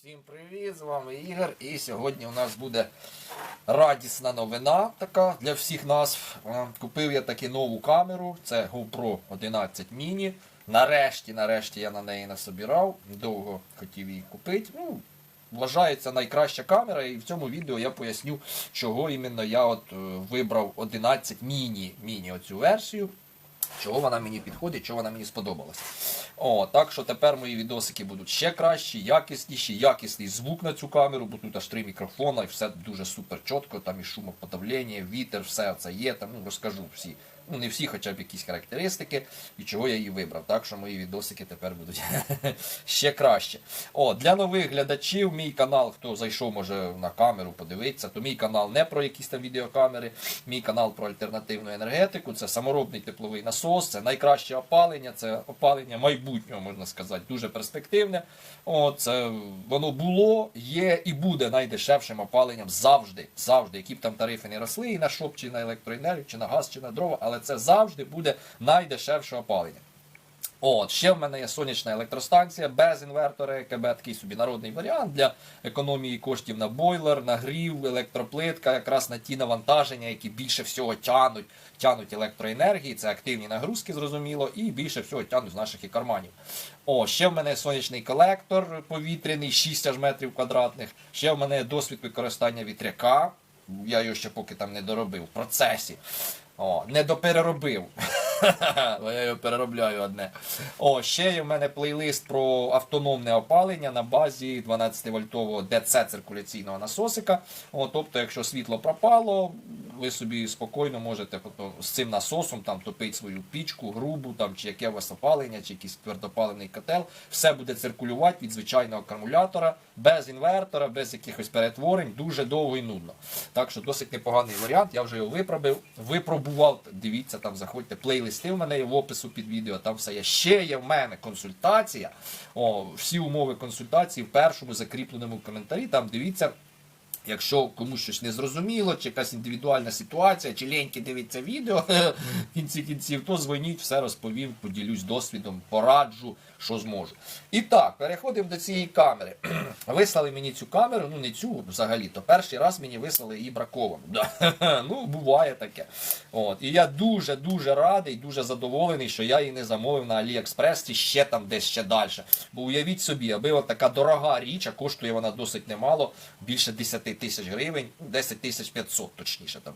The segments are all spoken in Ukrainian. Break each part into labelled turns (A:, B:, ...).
A: Всім привіт, з вами Ігор, і сьогодні у нас буде радісна новина така для всіх нас. Купив я таки нову камеру, це GoPro 11 Mini. Нарешті я на неї насобирав, довго хотів її купити. Вважається найкраща камера, і в цьому відео я поясню, чого іменно я вибрав 11 Mini оцю версію. Чого вона мені підходить, чого вона мені сподобалась. Так що тепер мої відосики будуть ще кращі, якісніші, якісний звук на цю камеру, бо тут аж 3 мікрофона і все дуже супер чітко, там і шумоподавлення, вітер, все це є, там розкажу всі. Не всі, хоча б якісь характеристики, і чого я її вибрав. Так що мої відосики тепер будуть ще краще. Для нових глядачів, мій канал, хто зайшов, може, на камеру подивитися, то мій канал не про якісь там відеокамери, мій канал про альтернативну енергетику, це саморобний тепловий насос, це найкраще опалення, це опалення майбутнього, можна сказати, дуже перспективне. Це воно було, є і буде найдешевшим опаленням завжди, які б там тарифи не росли, і на шоп, чи на електроенергію, чи на газ, чи на дрова, але це завжди буде найдешевше опалення. Ще в мене є сонячна електростанція без інвертора, ЕКБ, такий собі народний варіант для економії коштів на бойлер, нагрів, електроплитка, якраз на ті навантаження, які більше всього тянуть електроенергії, це активні нагрузки, зрозуміло, і більше всього тянуть з наших і карманів. Ще в мене сонячний колектор повітряний, 6 аж метрів квадратних, ще в мене досвід використання вітряка, я його ще поки там не доробив, в процесі. Не допереробив. Бо я його переробляю одне. Ще є в мене плейлист про автономне опалення на базі 12-вольтового ДЦ-циркуляційного насосика. Тобто, якщо світло пропало, ви собі спокійно можете з цим насосом топити свою пічку, грубу, чи яке у вас опалення, чи якийсь твердопаливний котел. Все буде циркулювати від звичайного акумулятора, без інвертора, без якихось перетворень, дуже довго і нудно. Так що досить непоганий варіант, я вже його випробував, дивіться, там заходьте, плейлисти в мене є в опису під відео, там все є. Ще є в мене консультація, всі умови консультації в першому закріпленому коментарі, там дивіться. Якщо комусь щось не зрозуміло, чи якась індивідуальна ситуація, чи ліньки дивиться відео, в кінці кінців, то дзвоніть, все розповім, поділюсь досвідом, пораджу, що зможу. І так, переходимо до цієї камери. Вислали мені цю камеру, не цю взагалі, то перший раз мені вислали її браковану. Буває таке. І я дуже радий, дуже задоволений, що я її не замовив на AliExpress, ще там десь ще далі. Бо уявіть собі, аби така дорога річ, а коштує вона досить немало, більше 10 тисяч гривень, 10 500 точніше, там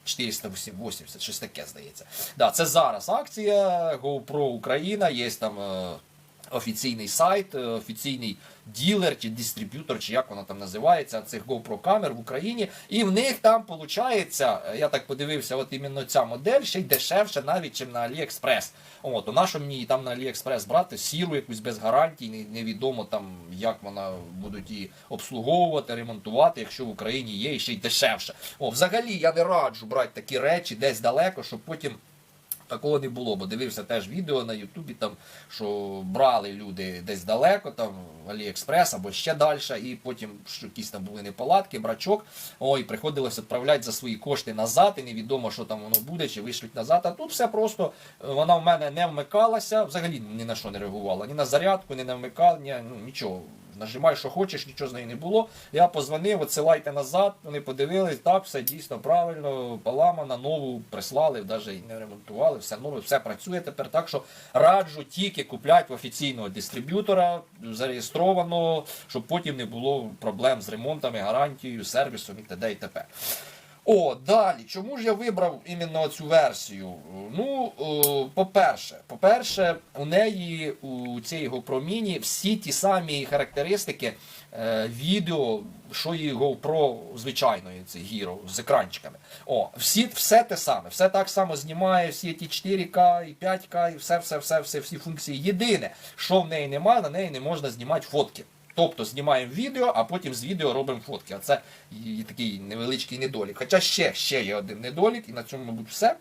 A: 480, щось таке, здається. Це зараз акція GoPro Україна, є там офіційний сайт, офіційний ділер чи дистриб'ютор, чи як воно там називається, цих GoPro камер в Україні. І в них там, виходить, я так подивився, іменно ця модель ще й дешевше навіть, ніж на AliExpress. То нащо мені там на AliExpress брати сіру якусь без гарантій, невідомо там, як вона будуть її обслуговувати, ремонтувати, якщо в Україні є і ще й дешевше. Взагалі я не раджу брати такі речі десь далеко, щоб потім такого не було, бо дивився теж відео на Ютубі, що брали люди десь далеко, в AliExpress або ще далі, і потім якісь там були неполадки, брачок, і приходилось відправляти за свої кошти назад, і невідомо, що там воно буде, чи вишлють назад. А тут все просто, вона в мене не вмикалася, взагалі ні на що не реагувала, ні на зарядку, ні на вмикання, нічого. Нажимай, що хочеш, нічого з нею не було. Я позвонив, відсилайте назад, вони подивились, так, все дійсно правильно, поламано, нову прислали, навіть не ремонтували, все нове, все працює тепер. Так що раджу тільки купляти в офіційного дистриб'ютора, зареєстрованого, щоб потім не було проблем з ремонтами, гарантією, сервісом і т.д. і т.п. Далі. Чому ж я вибрав іменно цю версію? По-перше, у неї, у цієї GoPro Mini, всі ті самі характеристики відео, що і GoPro звичайної, це Hero, з екранчиками. Все те саме, все так само знімає, всі ті 4К і 5К, і всі функції. Єдине, що в неї немає, на неї не можна знімати фотки. Тобто знімаємо відео, а потім з відео робимо фотки. А це такий невеличкий недолік. Хоча ще є один недолік, і на цьому, мабуть, все.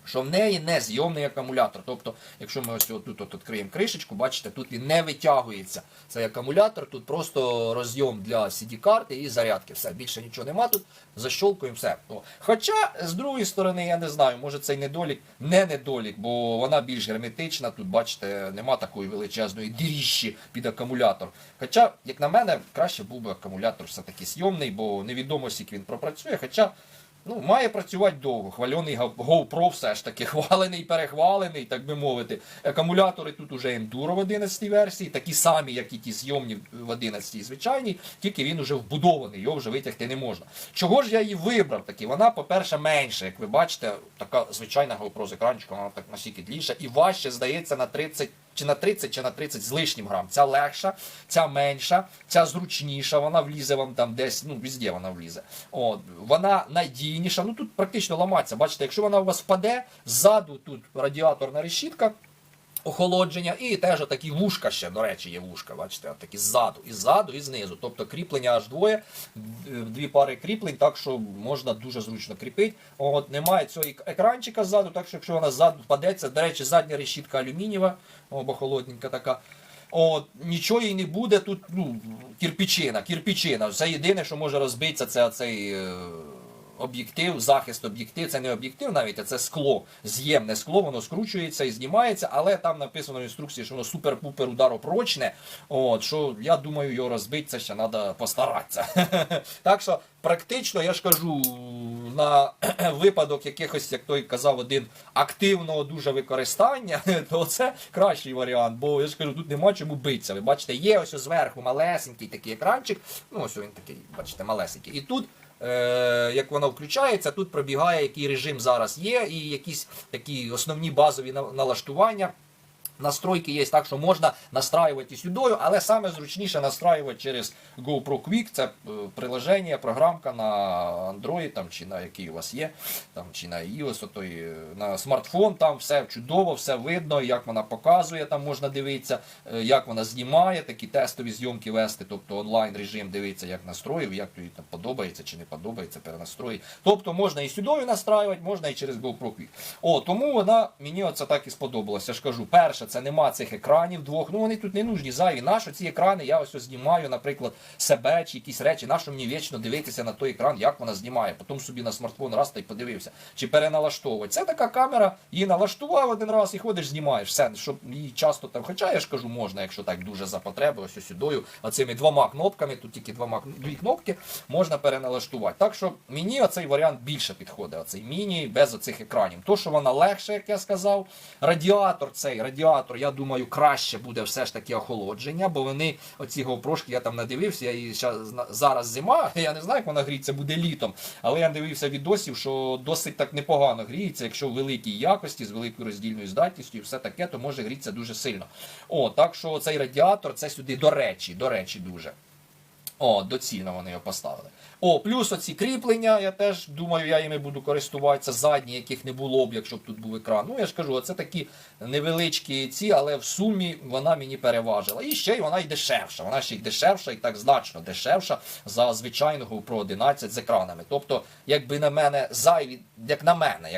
A: що в неї не зйомний акумулятор. Тобто, якщо ми ось тут відкриємо кришечку, бачите, тут він не витягується. Цей акумулятор, тут просто розйом для CD-карти і зарядки. Все, більше нічого нема тут, защолкуємо все. Хоча, з другої сторони, я не знаю, може цей недолік, не недолік, бо вона більш герметична, тут, бачите, нема такої величезної діріжчі під акумулятор. Хоча, як на мене, краще був би акумулятор все-таки зйомний, бо невідомо, скільки він пропрацює, хоча має працювати довго. Хвальоний GoPro все ж таки, хвалений, перехвалений, так би мовити. Акумулятори тут уже Enduro в 11 версії, такі самі, як і ті зйомні в 11 звичайній, тільки він уже вбудований, його вже витягти не можна. Чого ж я її вибрав таки? Вона, по-перше, менша, як ви бачите, така звичайна GoPro з екранчиком, вона так настільки дліша, і важче, здається, на 30 чи на 30 з лишнім грам. Ця легша, ця менша, ця зручніша, вона влізе вам там десь, везде вона влізе. Вона надійніша, тут практично ламатися. Бачите, якщо вона у вас впаде, ззаду тут радіаторна решітка, охолодження, і теж такі вушка ще, до речі, є вушка, бачите, такі ззаду і знизу. Тобто кріплення аж дві пари кріплень, так що можна дуже зручно кріпити. Немає цього екранчика ззаду, так що якщо вона ззаду впадеться, до речі, задня решітка алюмінієва, бо холодненька така. Нічого їй не буде, тут кирпичина. Все єдине, що може розбитися, це цей об'єктив, захист об'єктив, це не об'єктив навіть, а це скло, з'ємне скло, воно скручується і знімається, але там написано в інструкції, що воно супер-пупер ударопрочне, що я думаю, його розбити, це ще треба постаратися. Так що практично, я ж кажу, на випадок якихось, як той казав один, активного дуже використання, то це кращий варіант, бо я ж кажу, тут нема чому битися. Ви бачите, є ось зверху малесенький такий екранчик, ось він такий, бачите, малесенький, і тут як вона включається, тут пробігає, який режим зараз є, і якісь такі основні базові налаштування. Настройки є так, що можна настраювати і сюдою, але саме зручніше настраювати через GoPro Quick. Це приложення, програмка на Android, там, чи на який у вас є, там, чи на iOS, на смартфон, там все чудово, все видно, як вона показує, там можна дивитися, як вона знімає, такі тестові зйомки вести, тобто онлайн режим дивитися, як настроїв, як тобі там подобається чи не подобається, перенастроїть. Тобто можна і сюдою настраювати, можна і через GoPro Quick. Тому вона мені оце так і сподобалася. Я ж кажу, перше, це нема цих екранів двох, вони тут не нужні, зайві. Нащо ці екрани, я ось знімаю, наприклад, себе чи якісь речі, нащо мені вічно дивитися на той екран, як вона знімає, потім собі на смартфон раз та й подивився, чи переналаштовувати. Це така камера, її налаштував один раз і ходиш, знімаєш, все, щоб її часто там, хоча я ж кажу, можна, якщо так дуже за потреби, ось сюдою, оцими двома кнопками, тут тільки дві кнопки, можна переналаштувати. Так що мені оцей варіант більше підходить, оцей міні, без оцих екранів. То, що вона легша, як я сказав, радіатор, я думаю, краще буде все ж таки охолодження, бо вони, оці GoPro-шки, я там надивився, і зараз зима, я не знаю, як вона гріється, буде літом, але я дивився відосів, що досить так непогано гріється, якщо в великій якості, з великою роздільною здатністю і все таке, то може грітися дуже сильно. Так що цей радіатор, це сюди до речі дуже. Доцільно вони його поставили. Плюс оці кріплення, я теж думаю, я їми буду користуватися, задні, яких не було б, якщо б тут був екран. Я ж кажу, оце такі невеличкі ці, але в сумі вона мені переважила. І ще й вона й дешевша. Вона ще й дешевша, і так значно дешевша за звичайного GoPro 11 з екранами. Тобто, якби на мене зайві, як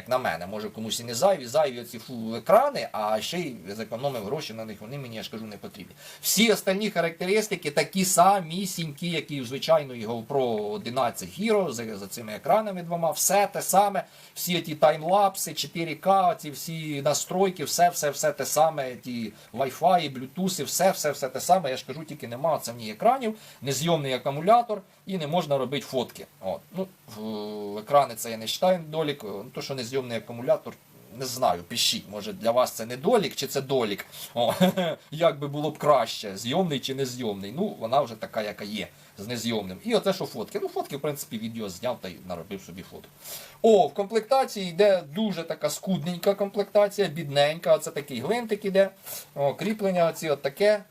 A: на мене, може комусь і не зайві оці екрани, а ще й зекономив гроші на них, вони мені, я ж кажу, не потрібні. Всі остальні характеристики такі самісінькі, які в звичайної GoPro 11 Hero, за цими екранами двома, все те саме, всі ті таймлапси, 4К, ці всі настройки, все те саме, ті Wi-Fi, Bluetooth, все те саме, я ж кажу, тільки нема це в ній екранів, незйомний акумулятор і не можна робити фотки. Екрани це я не вважаю недолік, то що незйомний акумулятор, не знаю, пишіть, може для вас це недолік чи це долік. Як би було б краще, зйомний чи незйомний. Вона вже така, яка є, з незйомним. І оце, що фотки. Фотки, в принципі, відео зняв та й наробив собі фото. В комплектації йде дуже така скудненька комплектація, бідненька. Оце такий гвинтик іде. Кріплення оці таке.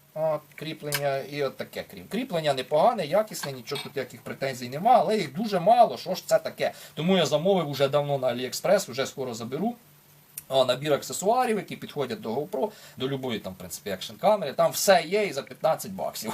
A: Кріплення і таке. Кріплення непогане, якісне, нічого тут яких претензій нема, але їх дуже мало. Що ж це таке? Тому я замовив уже давно на AliExpress, вже скоро заберу. набір аксесуарів, які підходять до GoPro, до любої там, в принципі, екшн камери. Там все є і за 15 баксів.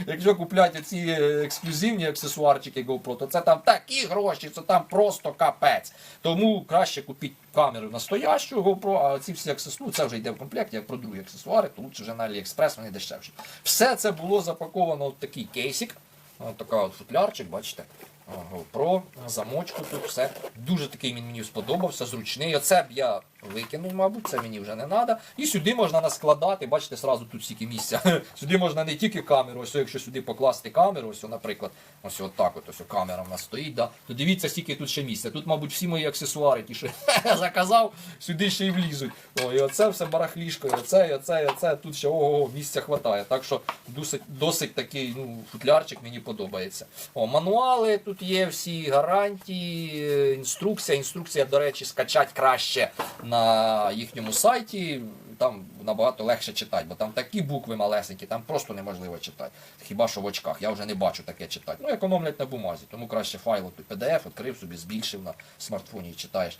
A: Якщо купляти ці ексклюзивні аксесуарчики GoPro, то це там такі гроші, це там просто капець. Тому краще купіть камеру настоящу GoPro, а ці всі аксесуари, це вже йде в комплекті, як про другі аксесуари, то лучше вже на AliExpress, вони дешевші. Все це було запаковано в такий кейсик. Ось така от футлярчик, бачите. GoPro, замочку тут все. Дуже такий він мені сподобався, зручний. Оце б я викинув, мабуть, це мені вже не треба. І сюди можна наскладати, бачите, сразу тут стільки місця. Сюди можна не тільки камеру, ось якщо сюди покласти камеру, ось, наприклад, ось отак от, ось камера в нас стоїть, да, то дивіться, скільки тут ще місця. Тут, мабуть, всі мої аксесуари, ті, що я заказав, сюди ще й влізуть. О, і оце все барахлішко, і оце, тут ще ого, місця хватає. Так що досить такий футлярчик мені подобається. О, мануали тут є, всі гарантії, інструкція. Інструкція, до речі, скачати краще на їхньому сайті, там набагато легше читати, бо там такі букви малесенькі, там просто неможливо читати. Хіба що в очках, я вже не бачу таке читати. Економлять на бумазі, тому краще файл PDF, відкрив собі, збільшив на смартфоні і читаєш.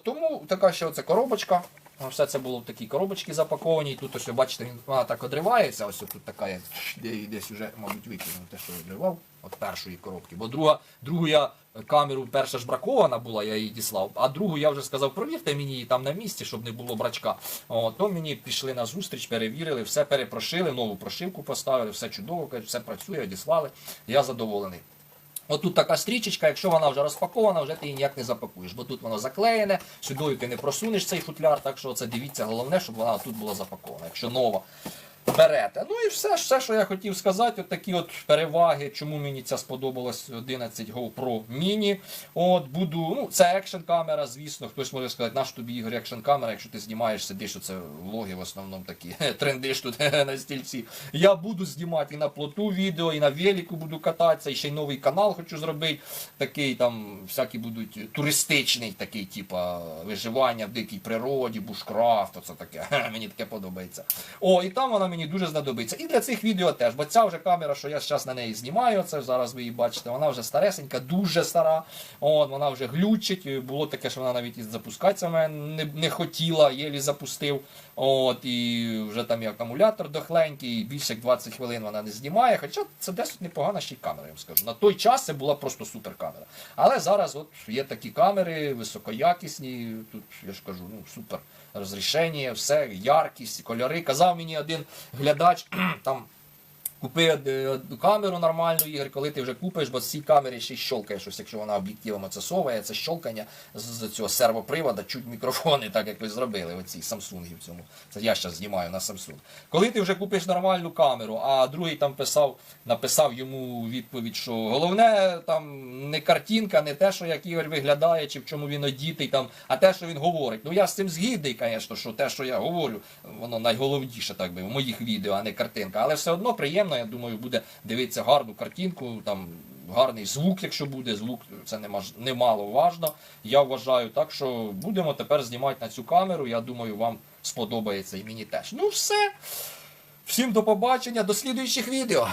A: Тому така ще оця коробочка. Все це було в такій коробочці запакованій. Тут ось, бачите, вона так одривається, ось тут така є, десь вже, мабуть, викинув те, що одривав, от першої коробки. Бо другу я камеру, перша ж бракована була, я її діслав, а другу я вже сказав, провірте мені її там на місці, щоб не було брачка. То мені пішли на зустріч, перевірили, все перепрошили, нову прошивку поставили, все чудово, все працює, одіслали, я задоволений. Отут така стрічечка, якщо вона вже розпакована, вже ти її ніяк не запакуєш, бо тут воно заклеєне, сюди ти не просунеш цей футляр, так що це дивіться, головне, щоб вона тут була запакована, якщо нова. Берете. І все, що я хотів сказати, от такі от переваги, чому мені ця сподобалась 11 GoPro Mini. Це екшн камера, звісно, хтось може сказати, наш тобі, Ігор, екшн камера, якщо ти знімаєш, сидиш, оце влоги в основному такі, трендиш тут на стільці. Я буду знімати і на плоту відео, і на велику буду кататися, і ще й новий канал хочу зробити, такий там, всякі будуть туристичний, такий, типа, виживання в дикій природі, бушкрафт, оце таке, мені таке подобається. І там вона мені дуже знадобиться. І для цих відео теж, бо ця вже камера, що я зараз на неї знімаю, це зараз ви її бачите, вона вже старесенька, дуже стара, вона вже глючить, було таке, що вона навіть і запускатися в мене не хотіла, єлі запустив, і вже там і акумулятор дохленький, і більше як 20 хвилин вона не знімає, хоча це досить непогана ще й камера, я вам скажу. На той час це була просто супер камера. Але зараз є такі камери, високоякісні, тут, я ж кажу, супер розрішення, все, яркість, кольори. Казав мені один глядач, там, купи камеру нормальну, Ігор, коли ти вже купиш, бо з цієї камери ще й щолкає щось, якщо вона об'єктивом оцесовує, це щолкання з цього сервопривода, чуть мікрофони, так як ви зробили, оці Samsung в цьому. Це я зараз знімаю на Samsung. Коли ти вже купиш нормальну камеру, а другий там написав йому відповідь, що головне там не картинка, не те, що як Ігор виглядає, чи в чому він одітий, там, а те, що він говорить. Я з цим згідний, звісно, що те, що я говорю, воно найголовніше, так би, в моїх відео, а не картинка. Але все одно приємно, я думаю, буде дивитися гарну картинку, там гарний звук, якщо буде, звук це немало важно. Я вважаю так, що будемо тепер знімати на цю камеру, я думаю, вам сподобається і мені теж. Все. Всім до побачення, до слідуючих відео.